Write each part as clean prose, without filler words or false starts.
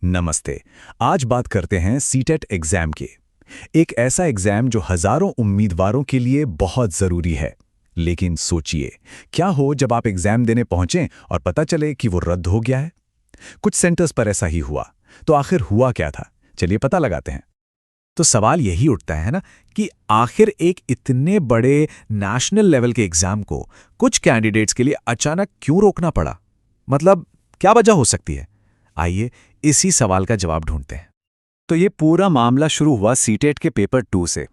नमस्ते। आज बात करते हैं सीटेट एग्जाम की। एक ऐसा एग्जाम जो हजारों उम्मीदवारों के लिए बहुत जरूरी है। लेकिन सोचिए, क्या हो जब आप एग्जाम देने पहुंचें और पता चले कि वो रद्द हो गया है। कुछ सेंटर्स पर ऐसा ही हुआ। तो आखिर हुआ क्या था, चलिए पता लगाते हैं। तो सवाल यही उठता है ना कि आखिर एक इतने बड़े नेशनल लेवल के एग्जाम को कुछ कैंडिडेट्स के लिए अचानक क्यों रोकना पड़ा। मतलब क्या वजह हो सकती है। आइए इसी सवाल का जवाब ढूंढते हैं। तो ये पूरा मामला शुरू हुआ सीटेट के पेपर 2 से।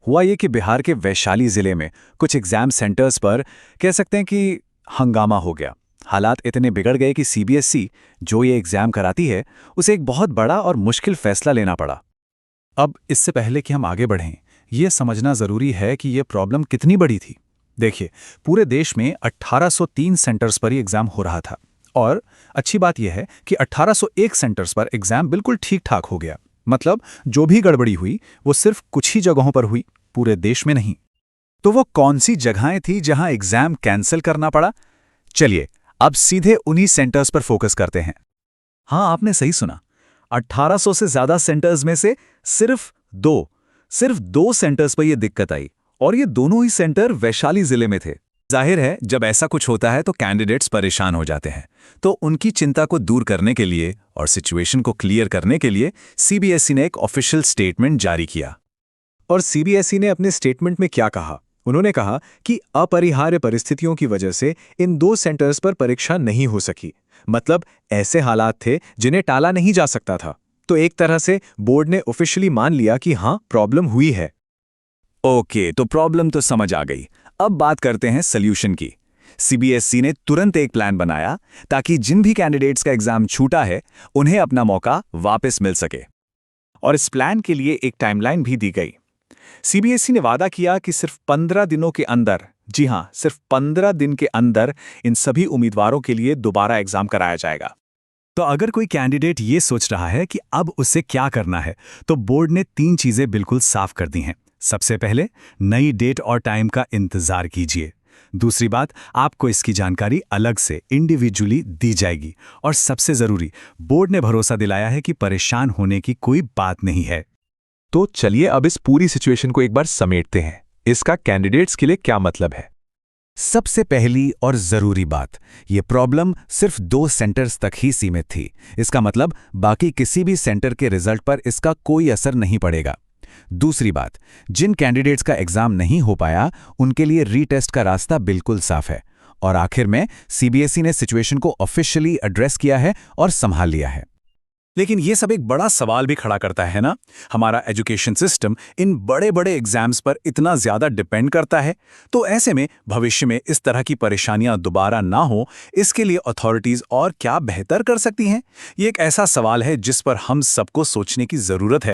हुआ ये कि बिहार के वैशाली जिले में कुछ एग्जाम सेंटर्स पर कह सकते हैं कि हंगामा हो गया। हालात इतने बिगड़ गए कि सीबीएसई जो ये एग्जाम कराती है उसे एक बहुत बड़ा और मुश्किल फैसला लेना पड़ा। अब इससे पहले कि हम आगे बढ़ें, ये समझना जरूरी है कि ये प्रॉब्लम कितनी बड़ी थी। देखिए, पूरे देश में 1803 सेंटर्स पर ही एग्जाम हो रहा था। और अच्छी बात यह है कि 1801 सेंटर्स पर एग्जाम बिल्कुल ठीक ठाक हो गया। मतलब जो भी गड़बड़ी हुई वो सिर्फ कुछ ही जगहों पर हुई, पूरे देश में नहीं। तो वो कौन सी जगहें थी जहां एग्जाम कैंसिल करना पड़ा? चलिए अब सीधे उन्हीं सेंटर्स पर फोकस करते हैं। हाँ, आपने सही सुना। 1800 से ज्यादा सेंटर्स में से सिर्फ दो सेंटर्स पर यह दिक्कत आई, और ये दोनों ही सेंटर वैशाली जिले में थे। जाहिर है, जब ऐसा कुछ होता है तो कैंडिडेट्स परेशान हो जाते हैं। तो उनकी चिंता को दूर करने के लिए और सिचुएशन को क्लियर करने के लिए सीबीएसई ने एक ऑफिशियल स्टेटमेंट जारी किया। और सीबीएसई ने अपने स्टेटमेंट में क्या कहा? उन्होंने कहा कि अपरिहार्य परिस्थितियों की वजह से इन 2 सेंटर्स पर परीक्षा नहीं हो सकी। मतलब ऐसे हालात थे जिन्हें टाला नहीं जा सकता था। तो एक तरह से बोर्ड ने ऑफिशियली मान लिया कि हाँ, प्रॉब्लम हुई है। ओके, तो प्रॉब्लम तो समझ आ गई। अब बात करते हैं सॉल्यूशन की। सीबीएसई ने तुरंत एक प्लान बनाया ताकि जिन भी कैंडिडेट्स का एग्जाम छूटा है उन्हें अपना मौका वापस मिल सके। और इस प्लान के लिए एक टाइमलाइन भी दी गई। सीबीएसई ने वादा किया कि सिर्फ 15 दिनों के अंदर, जी हां, सिर्फ 15 दिन के अंदर इन सभी उम्मीदवारों के लिए दोबारा एग्जाम कराया जाएगा। तो अगर कोई कैंडिडेट ये सोच रहा है कि अब उसे क्या करना है, तो बोर्ड ने 3 चीजें बिल्कुल साफ कर दी हैं। सबसे पहले, नई डेट और टाइम का इंतजार कीजिए। दूसरी बात, आपको इसकी जानकारी अलग से इंडिविजुअली दी जाएगी। और सबसे जरूरी, बोर्ड ने भरोसा दिलाया है कि परेशान होने की कोई बात नहीं है। तो चलिए अब इस पूरी सिचुएशन को एक बार समेटते हैं। इसका कैंडिडेट्स के लिए क्या मतलब है? सबसे पहली और जरूरी बात, ये प्रॉब्लम सिर्फ 2 सेंटर्स तक ही सीमित थी। इसका मतलब बाकी किसी भी सेंटर के रिजल्ट पर इसका कोई असर नहीं पड़ेगा। दूसरी बात, जिन कैंडिडेट्स का एग्जाम नहीं हो पाया उनके लिए रीटेस्ट का रास्ता बिल्कुल साफ है। और आखिर में सीबीएसई ने सिचुएशन को ऑफिशियली एड्रेस किया है और संभाल लिया है। लेकिन ये सब एक बड़ा सवाल भी खड़ा करता है ना, हमारा एजुकेशन सिस्टम इन बड़े बड़े एग्जाम्स पर इतना ज्यादा डिपेंड करता है। तो ऐसे में भविष्य में इस तरह की परेशानियां दोबारा ना हो, इसके लिए अथॉरिटीज और क्या बेहतर कर सकती हैं? ये एक ऐसा सवाल है जिस पर हम सबको सोचने की जरूरत है।